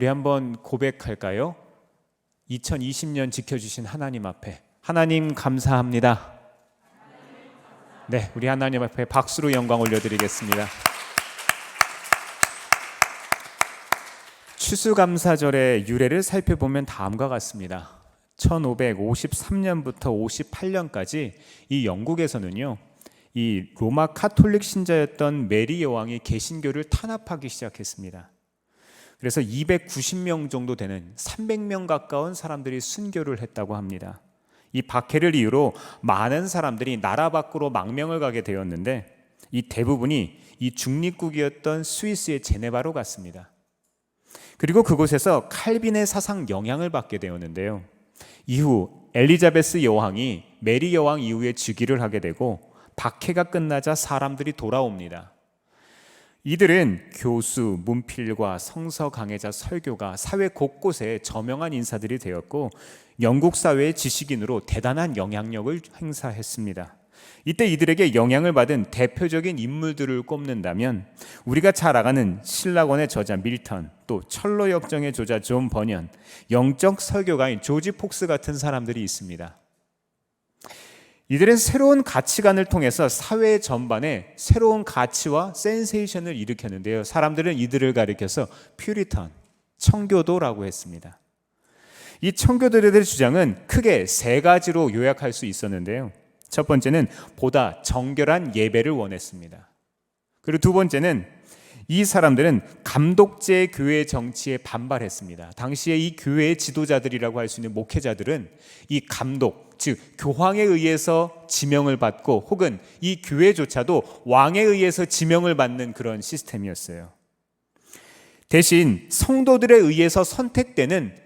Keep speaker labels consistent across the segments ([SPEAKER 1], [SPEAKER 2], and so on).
[SPEAKER 1] 우리 한번 고백할까요? 2020년 지켜주신 하나님 앞에 하나님 감사합니다. 네, 우리 하나님 앞에 박수로 영광 올려드리겠습니다. 추수감사절의 유래를 살펴보면 다음과 같습니다. 1553년부터 58년까지 이 영국에서는요, 이 로마 카톨릭 신자였던 메리 여왕이 개신교를 탄압하기 시작했습니다. 그래서 290명 정도 되는 300명 가까운 사람들이 순교를 했다고 합니다. 이 박해를 이유로 많은 사람들이 나라 밖으로 망명을 가게 되었는데 이 대부분이 이 중립국이었던 스위스의 제네바로 갔습니다. 그리고 그곳에서 칼빈의 사상 영향을 받게 되었는데요. 이후 엘리자베스 여왕이 메리 여왕 이후에 즉위를 하게 되고 박해가 끝나자 사람들이 돌아옵니다. 이들은 교수, 문필과 성서 강해자, 설교가 사회 곳곳에 저명한 인사들이 되었고 영국 사회의 지식인으로 대단한 영향력을 행사했습니다. 이때 이들에게 영향을 받은 대표적인 인물들을 꼽는다면 우리가 잘 아는 신라권의 저자 밀턴, 또 철로 역정의 저자 존 버년, 영적 설교가인 조지 폭스 같은 사람들이 있습니다. 이들은 새로운 가치관을 통해서 사회 전반에 새로운 가치와 센세이션을 일으켰는데요. 사람들은 이들을 가리켜서 퓨리턴, 청교도라고 했습니다. 이 청교도들의 주장은 크게 세 가지로 요약할 수 있었는데요. 첫 번째는 보다 정결한 예배를 원했습니다. 그리고 두 번째는 이 사람들은 감독제 교회 정치에 반발했습니다. 당시에 이 교회의 지도자들이라고 할 수 있는 목회자들은 이 감독, 즉 교황에 의해서 지명을 받고 혹은 이 교회조차도 왕에 의해서 지명을 받는 그런 시스템이었어요. 대신 성도들에 의해서 선택되는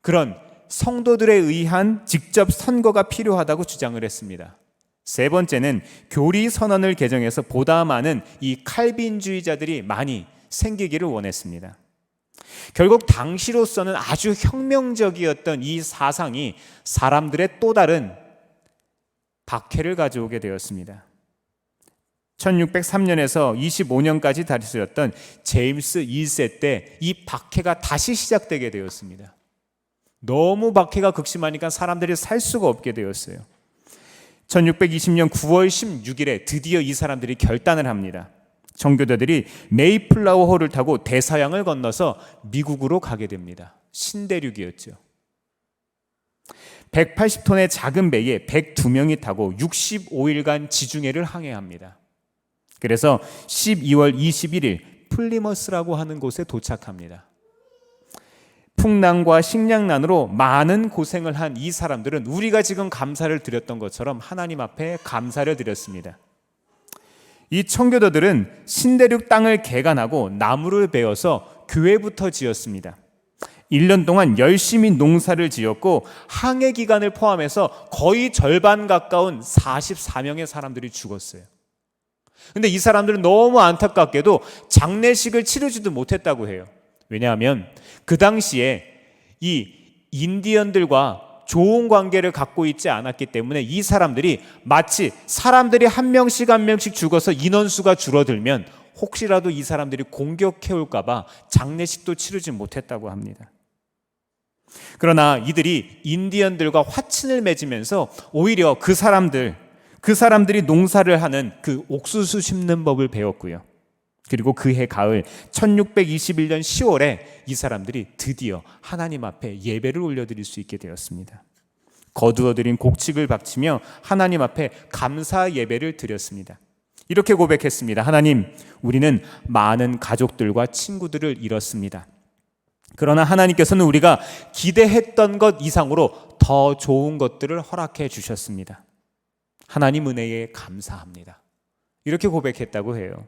[SPEAKER 1] 그런 성도들에 의한 직접 선거가 필요하다고 주장을 했습니다. 세 번째는 교리 선언을 개정해서 보다 많은 이 칼빈주의자들이 많이 생기기를 원했습니다. 결국 당시로서는 아주 혁명적이었던 이 사상이 사람들의 또 다른 박해를 가져오게 되었습니다. 1603년에서 25년까지 다스렸던 제임스 2세 때 이 박해가 다시 시작되게 되었습니다. 너무 박해가 극심하니까 사람들이 살 수가 없게 되었어요. 1620년 9월 16일에 드디어 이 사람들이 결단을 합니다. 청교도들이 메이플라워 호를 타고 대서양을 건너서 미국으로 가게 됩니다. 신대륙이었죠. 180톤의 작은 배에 102명이 타고 65일간 지중해를 항해합니다. 그래서 12월 21일 플리머스라고 하는 곳에 도착합니다. 풍랑과 식량난으로 많은 고생을 한 이 사람들은 우리가 지금 감사를 드렸던 것처럼 하나님 앞에 감사를 드렸습니다. 이 청교도들은 신대륙 땅을 개간하고 나무를 베어서 교회부터 지었습니다. 1년 동안 열심히 농사를 지었고 항해 기간을 포함해서 거의 절반 가까운 44명의 사람들이 죽었어요. 근데 이 사람들은 너무 안타깝게도 장례식을 치르지도 못했다고 해요. 왜냐하면 그 당시에 이 인디언들과 좋은 관계를 갖고 있지 않았기 때문에 이 사람들이 마치 사람들이 한 명씩 한 명씩 죽어서 인원수가 줄어들면 혹시라도 이 사람들이 공격해 올까 봐 장례식도 치르지 못했다고 합니다. 그러나 이들이 인디언들과 화친을 맺으면서 오히려 그 사람들이 농사를 하는 그 옥수수 심는 법을 배웠고요. 그리고 그해 가을 1621년 10월에 이 사람들이 드디어 하나님 앞에 예배를 올려드릴 수 있게 되었습니다. 거두어들인 곡식을 바치며 하나님 앞에 감사 예배를 드렸습니다. 이렇게 고백했습니다. 하나님, 우리는 많은 가족들과 친구들을 잃었습니다. 그러나 하나님께서는 우리가 기대했던 것 이상으로 더 좋은 것들을 허락해 주셨습니다. 하나님 은혜에 감사합니다. 이렇게 고백했다고 해요.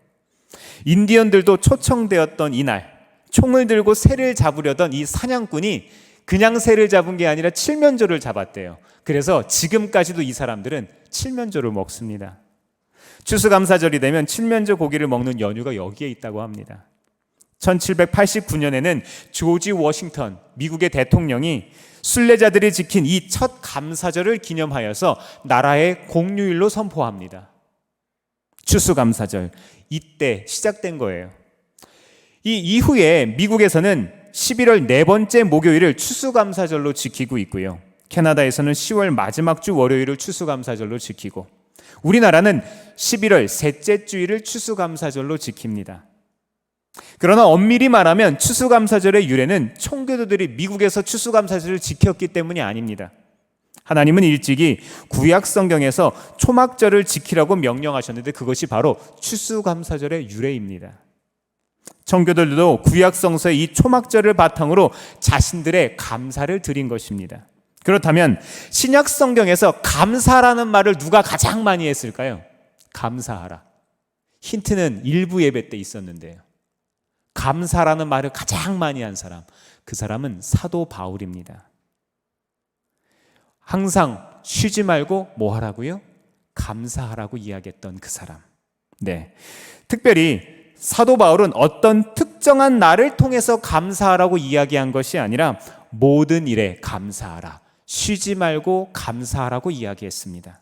[SPEAKER 1] 인디언들도 초청되었던 이날 총을 들고 새를 잡으려던 이 사냥꾼이 그냥 새를 잡은 게 아니라 칠면조를 잡았대요. 그래서 지금까지도 이 사람들은 칠면조를 먹습니다. 추수감사절이 되면 칠면조 고기를 먹는 연유가 여기에 있다고 합니다. 1789년에는 조지 워싱턴 미국의 대통령이 순례자들이 지킨 이 첫 감사절을 기념하여서 나라의 공휴일로 선포합니다. 추수감사절, 이때 시작된 거예요. 이 이후에 미국에서는 11월 네 번째 목요일을 추수감사절로 지키고 있고요. 캐나다에서는 10월 마지막 주 월요일을 추수감사절로 지키고, 우리나라는 11월 셋째 주일을 추수감사절로 지킵니다. 그러나 엄밀히 말하면 추수감사절의 유래는 청교도들이 미국에서 추수감사절을 지켰기 때문이 아닙니다. 하나님은 일찍이 구약 성경에서 초막절을 지키라고 명령하셨는데 그것이 바로 추수감사절의 유래입니다. 청교도들도 구약 성서의 이 초막절을 바탕으로 자신들의 감사를 드린 것입니다. 그렇다면 신약 성경에서 감사라는 말을 누가 가장 많이 했을까요? 감사하라. 힌트는 일부 예배 때 있었는데요. 감사라는 말을 가장 많이 한 사람, 그 사람은 사도 바울입니다. 항상 쉬지 말고 뭐 하라고요? 감사하라고 이야기했던 그 사람. 네, 특별히 사도 바울은 어떤 특정한 날을 통해서 감사하라고 이야기한 것이 아니라 모든 일에 감사하라, 쉬지 말고 감사하라고 이야기했습니다.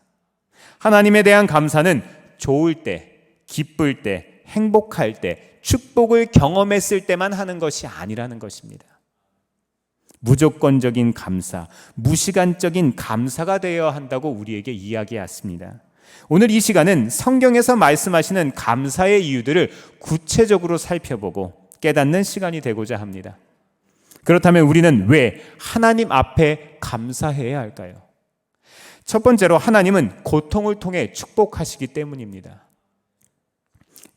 [SPEAKER 1] 하나님에 대한 감사는 좋을 때, 기쁠 때, 행복할 때, 축복을 경험했을 때만 하는 것이 아니라는 것입니다. 무조건적인 감사, 무시간적인 감사가 되어야 한다고 우리에게 이야기했습니다. 오늘 이 시간은 성경에서 말씀하시는 감사의 이유들을 구체적으로 살펴보고 깨닫는 시간이 되고자 합니다. 그렇다면 우리는 왜 하나님 앞에 감사해야 할까요? 첫 번째로 하나님은 고통을 통해 축복하시기 때문입니다.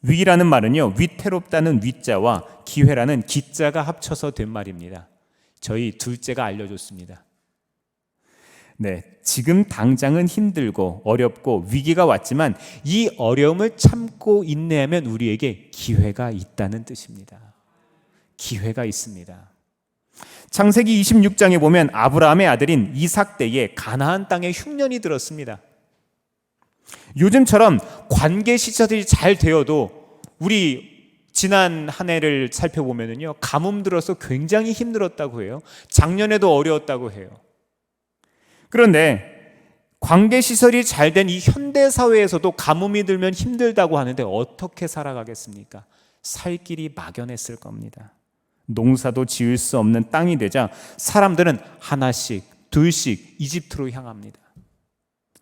[SPEAKER 1] 위라는 말은요, 위태롭다는 위자와 기회라는 기자가 합쳐서 된 말입니다. 저희 둘째가 알려줬습니다. 네, 지금 당장은 힘들고 어렵고 위기가 왔지만 이 어려움을 참고 인내하면 우리에게 기회가 있다는 뜻입니다. 기회가 있습니다. 창세기 26장에 보면 아브라함의 아들인 이삭 때에 가나안 땅에 흉년이 들었습니다. 요즘처럼 관계 시설이 잘 되어도 우리 지난 한 해를 살펴보면요, 가뭄 들어서 굉장히 힘들었다고 해요. 작년에도 어려웠다고 해요. 그런데 관계 시설이 잘 된 이 현대 사회에서도 가뭄이 들면 힘들다고 하는데 어떻게 살아가겠습니까? 살 길이 막연했을 겁니다. 농사도 지을 수 없는 땅이 되자 사람들은 하나씩 둘씩 이집트로 향합니다.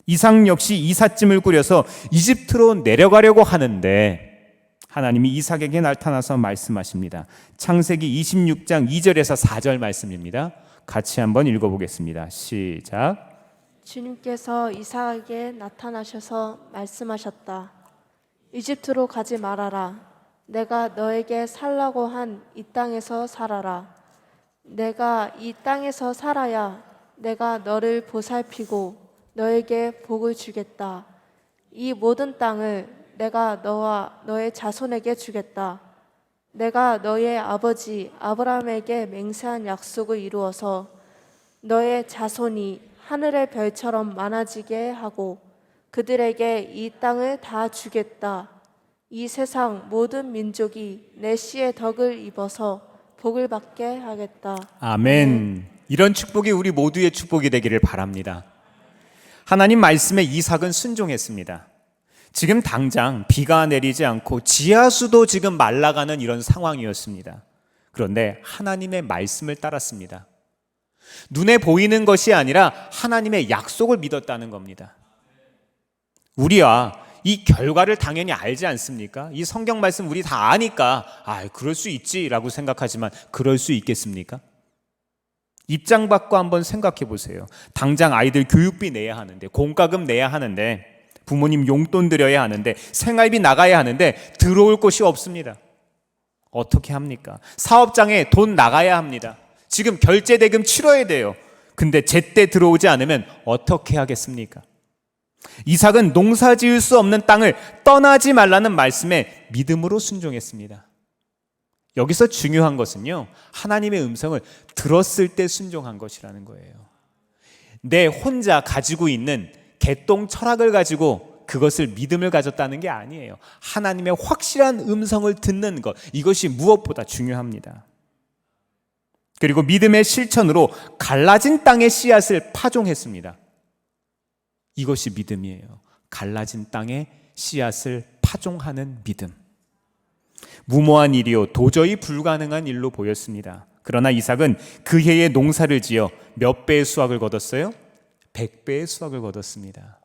[SPEAKER 1] 이삭 역시 이삿짐을 꾸려서 이집트로 내려가려고 하는데 하나님이 이삭에게 나타나서 말씀하십니다. 창세기 26장 2절에서 4절 말씀입니다. 같이 한번 읽어보겠습니다. 시작.
[SPEAKER 2] 주님께서 이삭에게 나타나셔서 말씀하셨다. 이집트로 가지 말아라. 내가 너에게 살라고 한 이 땅에서 살아라. 내가 이 땅에서 살아야 내가 너를 보살피고 너에게 복을 주겠다. 이 모든 땅을 내가 너와 너의 자손에게 주겠다. 내가 너의 아버지 아브라함에게 맹세한 약속을 이루어서 너의 자손이 하늘의 별처럼 많아지게 하고 그들에게 이 땅을 다 주겠다. 이 세상 모든 민족이 내 씨의 덕을 입어서 복을 받게 하겠다.
[SPEAKER 1] 아멘. 이런 축복이 우리 모두의 축복이 되기를 바랍니다. 하나님 말씀에 이삭은 순종했습니다. 지금 당장 비가 내리지 않고 지하수도 지금 말라가는 이런 상황이었습니다. 그런데 하나님의 말씀을 따랐습니다. 눈에 보이는 것이 아니라 하나님의 약속을 믿었다는 겁니다. 우리와 이 결과를 당연히 알지 않습니까? 이 성경 말씀 우리 다 아니까 그럴 수 있지라고 생각하지만 그럴 수 있겠습니까? 입장 바꿔 한번 생각해 보세요. 당장 아이들 교육비 내야 하는데, 공과금 내야 하는데, 부모님 용돈 드려야 하는데, 생활비 나가야 하는데 들어올 곳이 없습니다. 어떻게 합니까? 사업장에 돈 나가야 합니다. 지금 결제대금 치러야 돼요. 근데 제때 들어오지 않으면 어떻게 하겠습니까? 이삭은 농사 지을 수 없는 땅을 떠나지 말라는 말씀에 믿음으로 순종했습니다. 여기서 중요한 것은요, 하나님의 음성을 들었을 때 순종한 것이라는 거예요. 내 혼자 가지고 있는 개똥 철학을 가지고 그것을 믿음을 가졌다는 게 아니에요. 하나님의 확실한 음성을 듣는 것, 이것이 무엇보다 중요합니다. 그리고 믿음의 실천으로 갈라진 땅의 씨앗을 파종했습니다. 이것이 믿음이에요. 갈라진 땅에 씨앗을 파종하는 믿음. 무모한 일이요 도저히 불가능한 일로 보였습니다. 그러나 이삭은 그 해에 농사를 지어 몇 배의 수확을 거뒀어요? 100배의 수확을 거뒀습니다.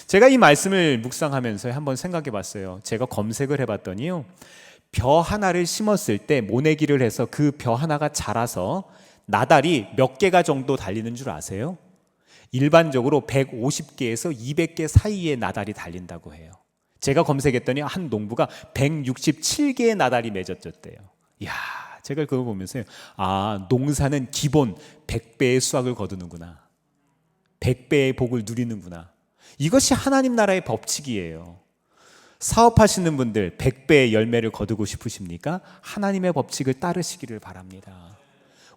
[SPEAKER 1] 제가 이 말씀을 묵상하면서 한번 생각해 봤어요. 제가 검색을 해봤더니요, 벼 하나를 심었을 때 모내기를 해서 그 벼 하나가 자라서 나달이 몇 개가 정도 달리는 줄 아세요? 일반적으로 150개에서 200개 사이에 나달이 달린다고 해요. 제가 검색했더니 한 농부가 167개의 나달이 맺어졌대요. 이야, 제가 그걸 보면서요, 아, 농사는 기본 100배의 수확을 거두는구나, 100배의 복을 누리는구나. 이것이 하나님 나라의 법칙이에요. 사업하시는 분들 100배의 열매를 거두고 싶으십니까? 하나님의 법칙을 따르시기를 바랍니다.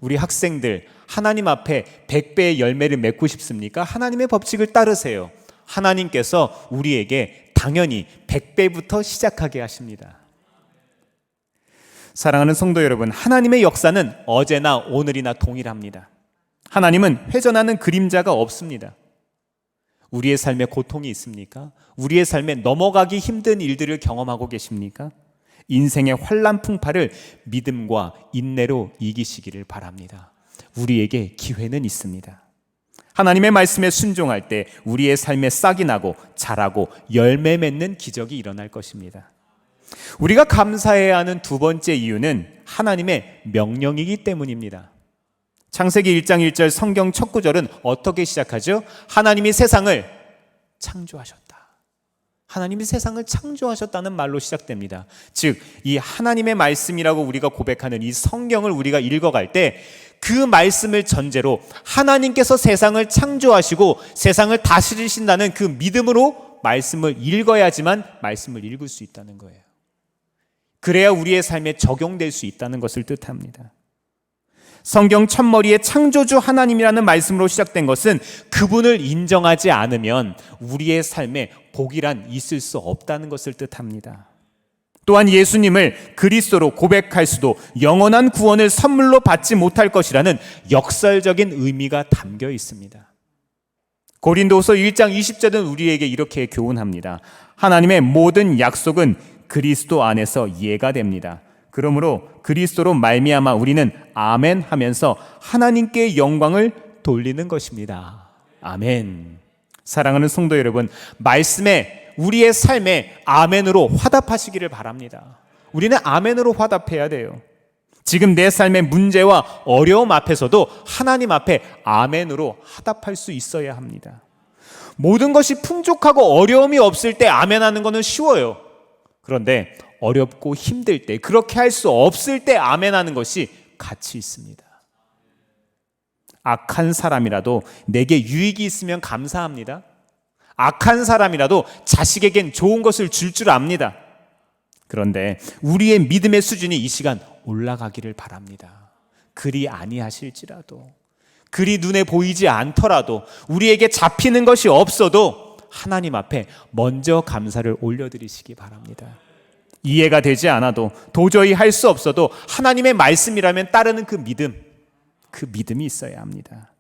[SPEAKER 1] 우리 학생들 하나님 앞에 100배의 열매를 맺고 싶습니까? 하나님의 법칙을 따르세요. 하나님께서 우리에게 당연히 100배부터 시작하게 하십니다. 사랑하는 성도 여러분, 하나님의 역사는 어제나 오늘이나 동일합니다. 하나님은 회전하는 그림자가 없습니다. 우리의 삶에 고통이 있습니까? 우리의 삶에 넘어가기 힘든 일들을 경험하고 계십니까? 인생의 환난 풍파를 믿음과 인내로 이기시기를 바랍니다. 우리에게 기회는 있습니다. 하나님의 말씀에 순종할 때 우리의 삶에 싹이 나고 자라고 열매 맺는 기적이 일어날 것입니다. 우리가 감사해야 하는 두 번째 이유는 하나님의 명령이기 때문입니다. 창세기 1장 1절 성경 첫 구절은 어떻게 시작하죠? 하나님이 세상을 창조하셨다. 하나님이 세상을 창조하셨다는 말로 시작됩니다. 즉, 이 하나님의 말씀이라고 우리가 고백하는 이 성경을 우리가 읽어갈 때 그 말씀을 전제로 하나님께서 세상을 창조하시고 세상을 다스리신다는 그 믿음으로 말씀을 읽어야지만 말씀을 읽을 수 있다는 거예요. 그래야 우리의 삶에 적용될 수 있다는 것을 뜻합니다. 성경 첫머리에 창조주 하나님이라는 말씀으로 시작된 것은 그분을 인정하지 않으면 우리의 삶에 복이란 있을 수 없다는 것을 뜻합니다. 또한 예수님을 그리스도로 고백할 수도 영원한 구원을 선물로 받지 못할 것이라는 역설적인 의미가 담겨 있습니다. 고린도후서 1장 20절은 우리에게 이렇게 교훈합니다. 하나님의 모든 약속은 그리스도 안에서 이해가 됩니다. 그러므로 그리스도로 말미암아 우리는 아멘 하면서 하나님께 영광을 돌리는 것입니다. 아멘. 사랑하는 성도 여러분, 말씀에 우리의 삶에 아멘으로 화답하시기를 바랍니다. 우리는 아멘으로 화답해야 돼요. 지금 내 삶의 문제와 어려움 앞에서도 하나님 앞에 아멘으로 화답할 수 있어야 합니다. 모든 것이 풍족하고 어려움이 없을 때 아멘하는 것은 쉬워요. 그런데 어렵고 힘들 때, 그렇게 할 수 없을 때 아멘하는 것이 가치 있습니다. 악한 사람이라도 내게 유익이 있으면 감사합니다. 악한 사람이라도 자식에겐 좋은 것을 줄 줄 압니다. 그런데 우리의 믿음의 수준이 이 시간 올라가기를 바랍니다. 그리 아니하실지라도, 그리 눈에 보이지 않더라도, 우리에게 잡히는 것이 없어도 하나님 앞에 먼저 감사를 올려드리시기 바랍니다. 이해가 되지 않아도, 도저히 할 수 없어도 하나님의 말씀이라면 따르는 그 믿음이 있어야 합니다.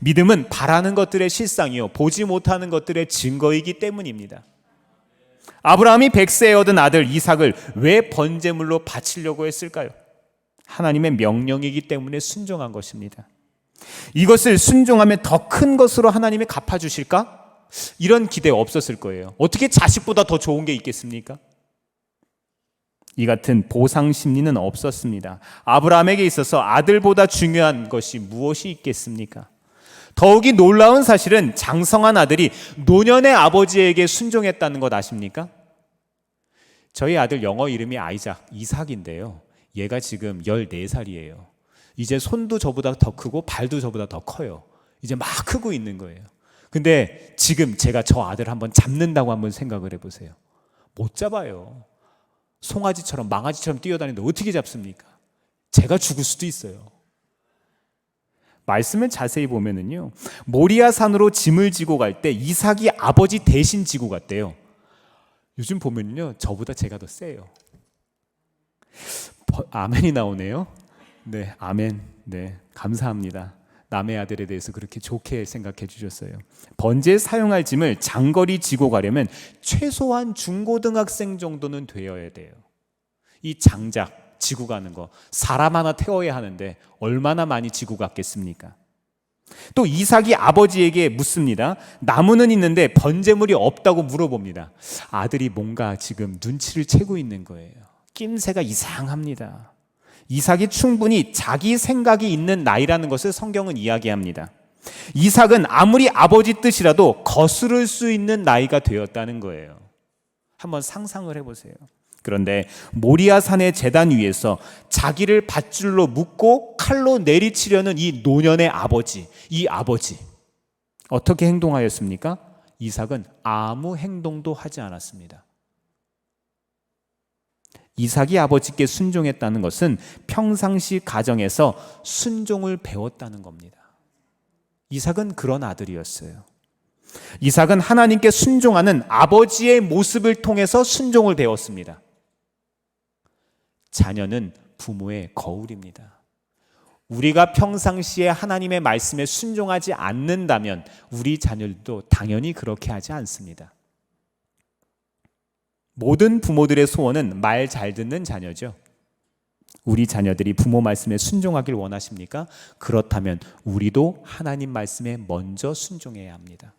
[SPEAKER 1] 믿음은 바라는 것들의 실상이요, 보지 못하는 것들의 증거이기 때문입니다. 아브라함이 100세에 얻은 아들 이삭을 왜 번제물로 바치려고 했을까요? 하나님의 명령이기 때문에 순종한 것입니다. 이것을 순종하면 더 큰 것으로 하나님이 갚아주실까? 이런 기대 없었을 거예요. 어떻게 자식보다 더 좋은 게 있겠습니까? 이 같은 보상 심리는 없었습니다. 아브라함에게 있어서 아들보다 중요한 것이 무엇이 있겠습니까? 더욱이 놀라운 사실은 장성한 아들이 노년의 아버지에게 순종했다는 것 아십니까? 저희 아들 영어 이름이 이삭인데요. 얘가 지금 14살이에요. 이제 손도 저보다 더 크고 발도 저보다 더 커요. 이제 막 크고 있는 거예요. 근데 지금 제가 저 아들 한번 잡는다고 한번 생각을 해보세요. 못 잡아요. 송아지처럼 망아지처럼 뛰어다니는데 어떻게 잡습니까? 제가 죽을 수도 있어요. 말씀을 자세히 보면은요, 모리아 산으로 짐을 지고 갈 때 이삭이 아버지 대신 지고 갔대요. 요즘 보면요, 저보다 제가 더 세요. 아멘이 나오네요. 네, 아멘. 네, 감사합니다. 남의 아들에 대해서 그렇게 좋게 생각해 주셨어요. 번제에 사용할 짐을 장거리 지고 가려면 최소한 중고등학생 정도는 되어야 돼요. 이 장작, 지고 가는 거. 사람 하나 태워야 하는데 얼마나 많이 지고 갔겠습니까? 또 이삭이 아버지에게 묻습니다. 나무는 있는데 번제물이 없다고 물어봅니다. 아들이 뭔가 지금 눈치를 채고 있는 거예요. 낌새가 이상합니다. 이삭이 충분히 자기 생각이 있는 나이라는 것을 성경은 이야기합니다. 이삭은 아무리 아버지 뜻이라도 거스를 수 있는 나이가 되었다는 거예요. 한번 상상을 해보세요. 그런데 모리아 산의 제단 위에서 자기를 밧줄로 묶고 칼로 내리치려는 이 노년의 아버지, 이 아버지 어떻게 행동하였습니까? 이삭은 아무 행동도 하지 않았습니다. 이삭이 아버지께 순종했다는 것은 평상시 가정에서 순종을 배웠다는 겁니다. 이삭은 그런 아들이었어요. 이삭은 하나님께 순종하는 아버지의 모습을 통해서 순종을 배웠습니다. 자녀는 부모의 거울입니다. 우리가 평상시에 하나님의 말씀에 순종하지 않는다면 우리 자녀들도 당연히 그렇게 하지 않습니다. 모든 부모들의 소원은 말 잘 듣는 자녀죠. 우리 자녀들이 부모 말씀에 순종하길 원하십니까? 그렇다면 우리도 하나님 말씀에 먼저 순종해야 합니다.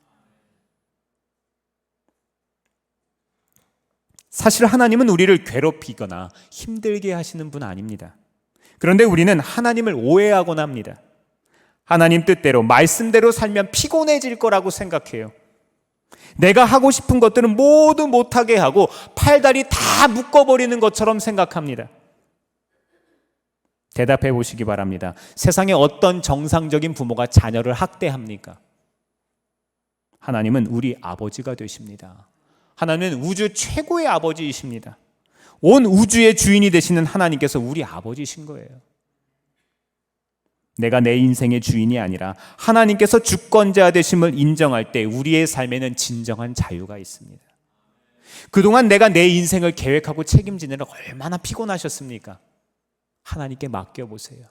[SPEAKER 1] 사실 하나님은 우리를 괴롭히거나 힘들게 하시는 분 아닙니다. 그런데 우리는 하나님을 오해하곤 합니다. 하나님 뜻대로 말씀대로 살면 피곤해질 거라고 생각해요. 내가 하고 싶은 것들은 모두 못하게 하고 팔다리 다 묶어버리는 것처럼 생각합니다. 대답해 보시기 바랍니다. 세상에 어떤 정상적인 부모가 자녀를 학대합니까? 하나님은 우리 아버지가 되십니다. 하나님은 우주 최고의 아버지이십니다. 온 우주의 주인이 되시는 하나님께서 우리 아버지이신 거예요. 내가 내 인생의 주인이 아니라 하나님께서 주권자 되심을 인정할 때 우리의 삶에는 진정한 자유가 있습니다. 그동안 내가 내 인생을 계획하고 책임지느라 얼마나 피곤하셨습니까? 하나님께 맡겨보세요.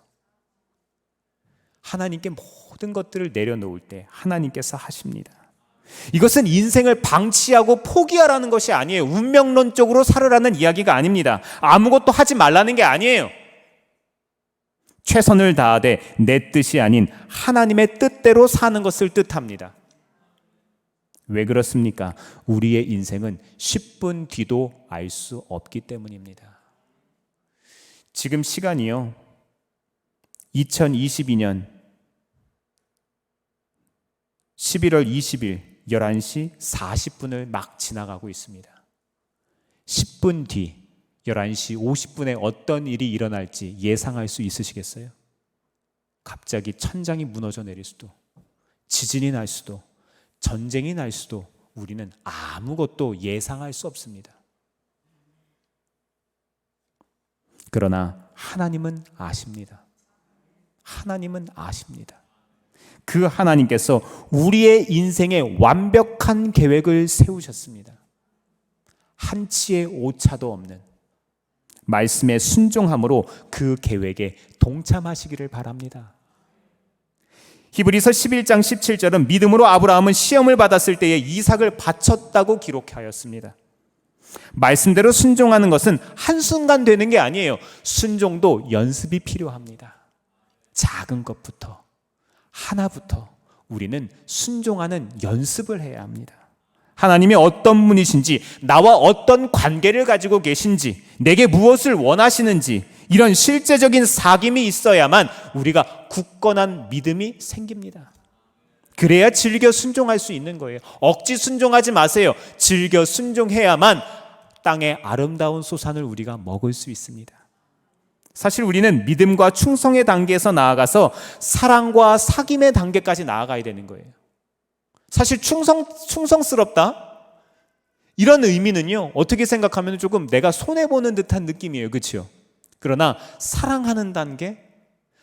[SPEAKER 1] 하나님께 모든 것들을 내려놓을 때 하나님께서 하십니다. 이것은 인생을 방치하고 포기하라는 것이 아니에요. 운명론적으로 살으라는 이야기가 아닙니다. 아무것도 하지 말라는 게 아니에요. 최선을 다하되 내 뜻이 아닌 하나님의 뜻대로 사는 것을 뜻합니다. 왜 그렇습니까? 우리의 인생은 10분 뒤도 알 수 없기 때문입니다. 지금 시간이요, 2022년 11월 20일 11시 40분을 막 지나가고 있습니다. 10분 뒤 11시 50분에 어떤 일이 일어날지 예상할 수 있으시겠어요? 갑자기 천장이 무너져 내릴 수도, 지진이 날 수도, 전쟁이 날 수도 우리는 아무것도 예상할 수 없습니다. 그러나 하나님은 아십니다. 하나님은 아십니다. 그 하나님께서 우리의 인생에 완벽한 계획을 세우셨습니다. 한치의 오차도 없는 말씀에 순종함으로 그 계획에 동참하시기를 바랍니다. 히브리서 11장 17절은 믿음으로 아브라함은 시험을 받았을 때에 이삭을 바쳤다고 기록하였습니다. 말씀대로 순종하는 것은 한순간 되는 게 아니에요. 순종도 연습이 필요합니다. 작은 것부터, 하나부터 우리는 순종하는 연습을 해야 합니다. 하나님이 어떤 분이신지, 나와 어떤 관계를 가지고 계신지, 내게 무엇을 원하시는지, 이런 실제적인 사귐이 있어야만 우리가 굳건한 믿음이 생깁니다. 그래야 즐겨 순종할 수 있는 거예요. 억지 순종하지 마세요. 즐겨 순종해야만 땅의 아름다운 소산을 우리가 먹을 수 있습니다. 사실 우리는 믿음과 충성의 단계에서 나아가서 사랑과 사귐의 단계까지 나아가야 되는 거예요. 사실 충성스럽다? 이런 의미는요, 어떻게 생각하면 조금 내가 손해보는 듯한 느낌이에요. 그렇죠? 그러나 사랑하는 단계,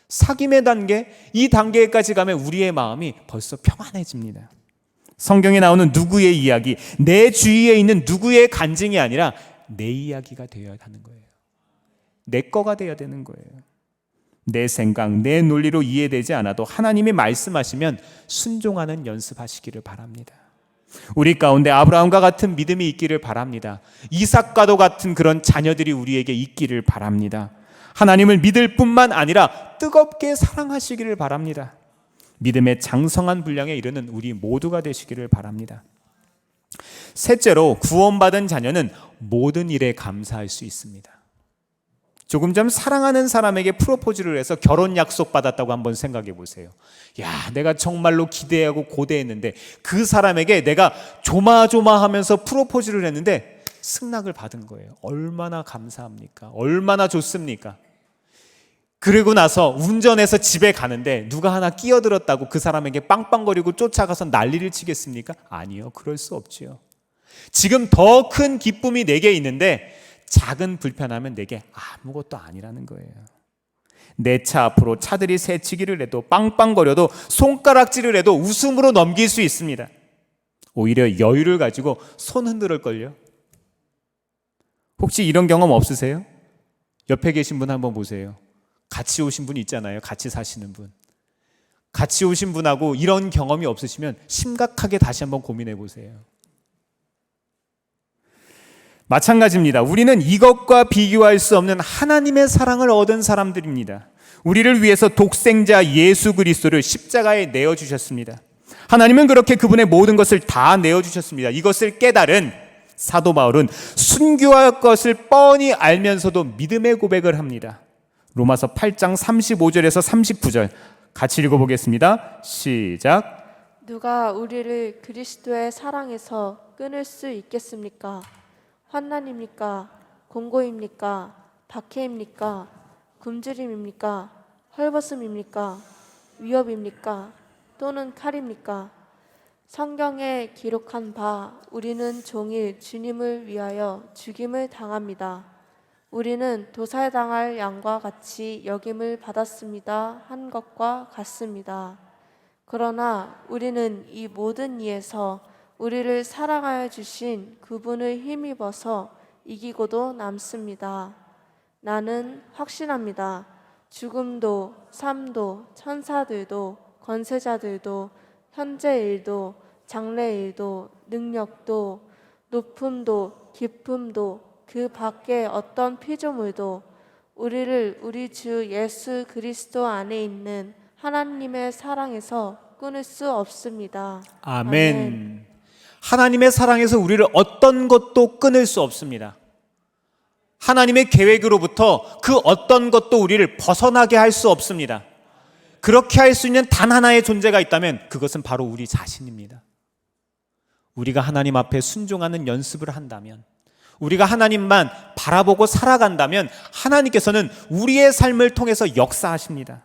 [SPEAKER 1] 사귐의 단계, 이 단계까지 가면 우리의 마음이 벌써 평안해집니다. 성경에 나오는 누구의 이야기, 내 주위에 있는 누구의 간증이 아니라 내 이야기가 되어야 하는 거예요. 내 거가 되어야 되는 거예요. 내 생각, 내 논리로 이해되지 않아도 하나님이 말씀하시면 순종하는 연습하시기를 바랍니다. 우리 가운데 아브라함과 같은 믿음이 있기를 바랍니다. 이삭과도 같은 그런 자녀들이 우리에게 있기를 바랍니다. 하나님을 믿을 뿐만 아니라 뜨겁게 사랑하시기를 바랍니다. 믿음의 장성한 분량에 이르는 우리 모두가 되시기를 바랍니다. 셋째로, 구원받은 자녀는 모든 일에 감사할 수 있습니다. 조금 전 사랑하는 사람에게 프로포즈를 해서 결혼 약속 받았다고 한번 생각해 보세요. 야, 내가 정말로 기대하고 고대했는데 그 사람에게 내가 조마조마하면서 프로포즈를 했는데 승낙을 받은 거예요. 얼마나 감사합니까? 얼마나 좋습니까? 그리고 나서 운전해서 집에 가는데 누가 하나 끼어들었다고 그 사람에게 빵빵거리고 쫓아가서 난리를 치겠습니까? 아니요, 그럴 수 없지요. 지금 더 큰 기쁨이 내게 있는데 작은 불편함은 내게 아무것도 아니라는 거예요. 내 차 앞으로 차들이 새치기를 해도 빵빵거려도 손가락질을 해도 웃음으로 넘길 수 있습니다. 오히려 여유를 가지고 손 흔들을걸요. 혹시 이런 경험 없으세요? 옆에 계신 분 한번 보세요. 같이 오신 분 있잖아요. 같이 사시는 분. 같이 오신 분하고 이런 경험이 없으시면 심각하게 다시 한번 고민해 보세요. 마찬가지입니다. 우리는 이것과 비교할 수 없는 하나님의 사랑을 얻은 사람들입니다. 우리를 위해서 독생자 예수 그리스도를 십자가에 내어주셨습니다. 하나님은 그렇게 그분의 모든 것을 다 내어주셨습니다. 이것을 깨달은 사도 바울은 순교할 것을 뻔히 알면서도 믿음의 고백을 합니다. 로마서 8장 35절에서 39절 같이 읽어보겠습니다. 시작.
[SPEAKER 2] 누가 우리를 그리스도의 사랑에서 끊을 수 있겠습니까? 환난입니까? 공고입니까? 박해입니까? 굶주림입니까? 헐벗음입니까? 위협입니까? 또는 칼입니까? 성경에 기록한 바 우리는 종일 주님을 위하여 죽임을 당합니다. 우리는 도살당할 양과 같이 여김을 받았습니다 한 것과 같습니다. 그러나 우리는 이 모든 이에서 우리를 사랑하여 주신 그분을 힘입어서 이기고도 남습니다. 나는 확신합니다. 죽음도 삶도 천사들도 권세자들도 현재 일도 장래 일도 능력도 높음도 깊음도 그 밖에 어떤 피조물도 우리를 우리 주 예수 그리스도 안에 있는 하나님의 사랑에서 끊을 수 없습니다.
[SPEAKER 1] 아멘. 하나님의 사랑에서 우리를 어떤 것도 끊을 수 없습니다. 하나님의 계획으로부터 그 어떤 것도 우리를 벗어나게 할 수 없습니다. 그렇게 할 수 있는 단 하나의 존재가 있다면 그것은 바로 우리 자신입니다. 우리가 하나님 앞에 순종하는 연습을 한다면, 우리가 하나님만 바라보고 살아간다면 하나님께서는 우리의 삶을 통해서 역사하십니다.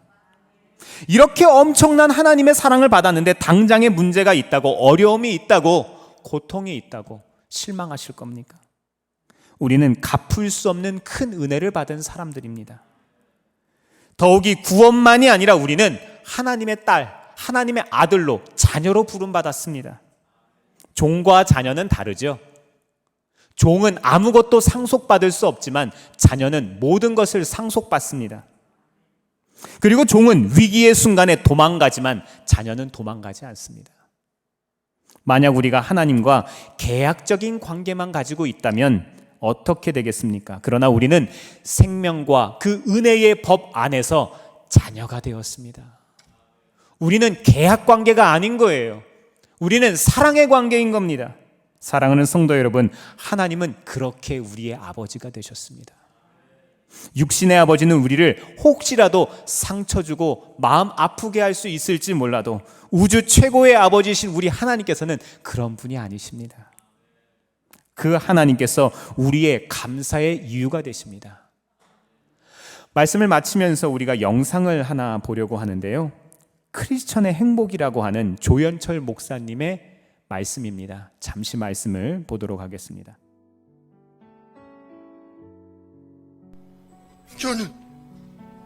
[SPEAKER 1] 이렇게 엄청난 하나님의 사랑을 받았는데 당장에 문제가 있다고, 어려움이 있다고, 고통이 있다고 실망하실 겁니까? 우리는 갚을 수 없는 큰 은혜를 받은 사람들입니다. 더욱이 구원만이 아니라 우리는 하나님의 딸, 하나님의 아들로, 자녀로 부름받았습니다. 종과 자녀는 다르죠. 종은 아무것도 상속받을 수 없지만 자녀는 모든 것을 상속받습니다. 그리고 종은 위기의 순간에 도망가지만 자녀는 도망가지 않습니다. 만약 우리가 하나님과 계약적인 관계만 가지고 있다면 어떻게 되겠습니까? 그러나 우리는 생명과 그 은혜의 법 안에서 자녀가 되었습니다. 우리는 계약 관계가 아닌 거예요. 우리는 사랑의 관계인 겁니다. 사랑하는 성도 여러분, 하나님은 그렇게 우리의 아버지가 되셨습니다. 육신의 아버지는 우리를 혹시라도 상처 주고 마음 아프게 할 수 있을지 몰라도 우주 최고의 아버지이신 우리 하나님께서는 그런 분이 아니십니다. 그 하나님께서 우리의 감사의 이유가 되십니다. 말씀을 마치면서 우리가 영상을 하나 보려고 하는데요. 크리스천의 행복이라고 하는 조연철 목사님의 말씀입니다. 잠시 말씀을 보도록 하겠습니다.
[SPEAKER 3] 저는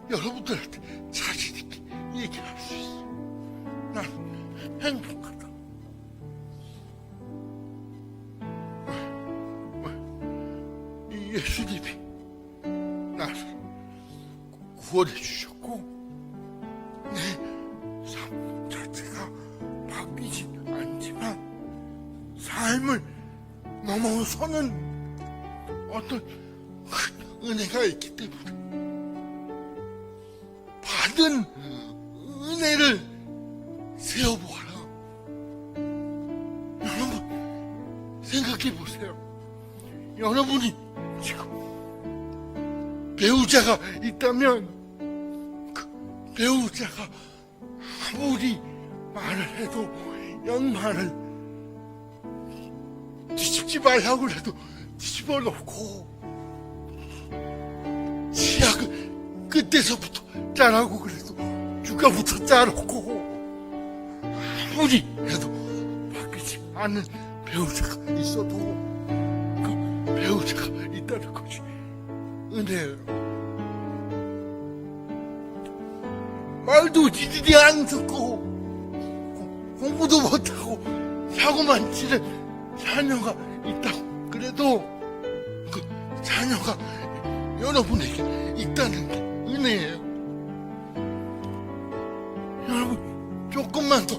[SPEAKER 3] 여러분들한테 자신 있게 얘기할 수 있어요. 난 행복하다. 왜? 예수님이 나를 구원해 주셨고 내 삶 자체가 바뀌지 않지만 삶을 넘어서는 어떤 큰 은혜가 있기 때문에 세어보아라. 여러분 생각해 보세요. 여러분이 지금 배우자가 있다면 그 배우자가 아무리 말을 해도 연말을 뒤집지 말라고 해도 뒤집어 놓고 치약을 끝에서부터 짜라고 그래도 중간부터 짜놓고 아무리 해도 바뀌지 않는 배우자가 있어도 그 배우자가 있다는 것이 은혜예요. 말도 지들이 안 듣고 공부도 못하고 사고만 치는 자녀가 있다고 그래도 그 자녀가 여러분에게 있다는 게 은혜예요. 여러분 조금만 더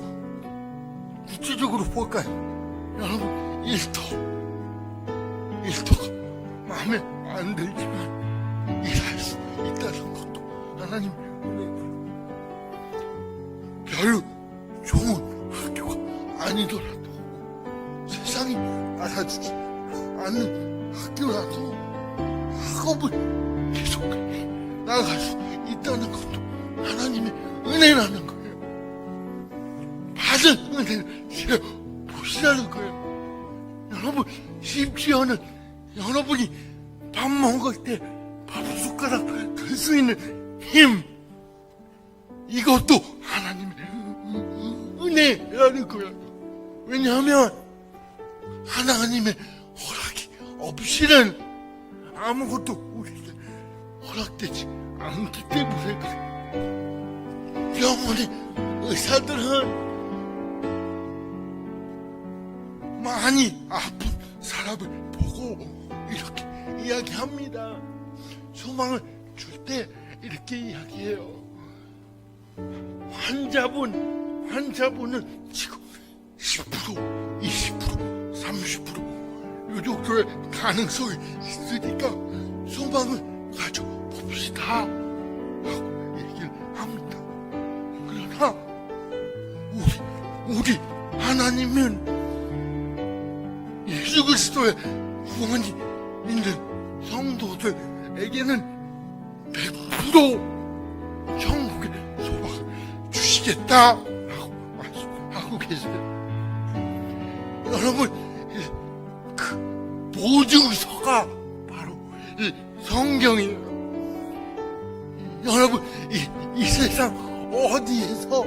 [SPEAKER 3] 구체적으로 볼까요? 여러분 일터가 마음에 안 들지만 일할 수 있다는 것도 하나님의 은혜예요. 별로 좋은 학교가 아니더라도 세상이 알아주지 않는 학교라도 학업을 계속 나아갈 수 있다는 것도 하나님의 은혜라는 거예요. 받은 은혜를 제가 보시라는 거예요. 여러분 심지어는 여러분이 밥 먹을 때 밥 숟가락 들 수 있는 힘, 이것도 하나님의 은혜라는 거예요. 왜냐하면 하나님의 허락이 없이는 아무것도 우리에게 허락되지 않기 때문에 그래요. 병원의 의사들은 많이 아픈 사람을 보고 이렇게 이야기합니다. 소망을 줄 때 이렇게 이야기해요. 환자분은 지금 10%, 20%, 30% 이 정도의 가능성이 있으니까 소망을 가져봅시다 하고 얘기를 합니다. 그러나 우리 하나님은 예수 그리스도의 구원이 있는 성도들에게는 100% 천국의 소망을 주시겠다라고 말씀하고 계세요. 여러분, 그 보증서가 바로 이 성경이에요. 여러분, 이 세상 어디에서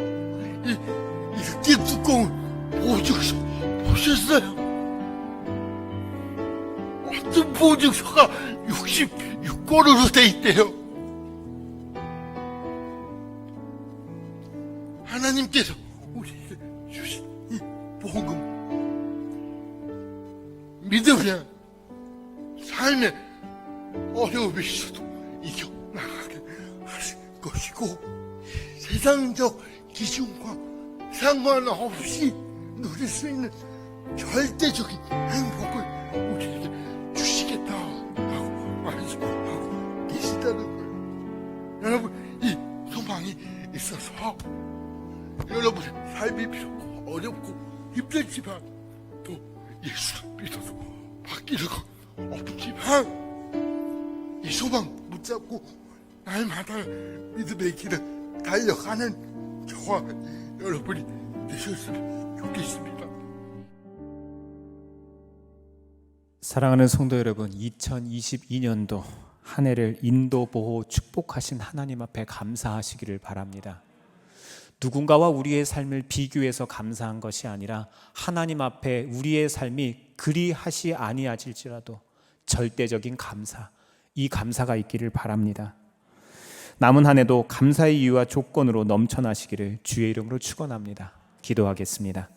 [SPEAKER 3] 이렇게 두꺼운 보증서 보셨어요? 어떤 보증서가 66권으로 돼 있대요. 하나님께서 우리에게 주신 이 복음 믿으면 삶의 어려움이 있어도 이겨나가게 하실 것이고 세상적 기준과 상관없이 누릴 수 있는 절대적인 행복을 우리에게 주시겠다 하고 말씀하고 계시다는 거예요. 여러분, 이 소망이 있어서 여러분의 삶이 비록 어렵고 힘들지만 또 예수를 믿어서 바뀌는 건 없지만 이 소망 붙잡고 날마다 믿음의 길을 달려가는 저와 여러분이 되셨으면 좋겠습니다.
[SPEAKER 1] 사랑하는 성도 여러분, 2022년도 한 해를 인도 보호 축복하신 하나님 앞에 감사하시기를 바랍니다. 누군가와 우리의 삶을 비교해서 감사한 것이 아니라 하나님 앞에 우리의 삶이 그리하시 아니하질지라도 절대적인 감사, 이 감사가 있기를 바랍니다. 남은 한 해도 감사의 이유와 조건으로 넘쳐나시기를 주의 이름으로 축원합니다. 기도하겠습니다.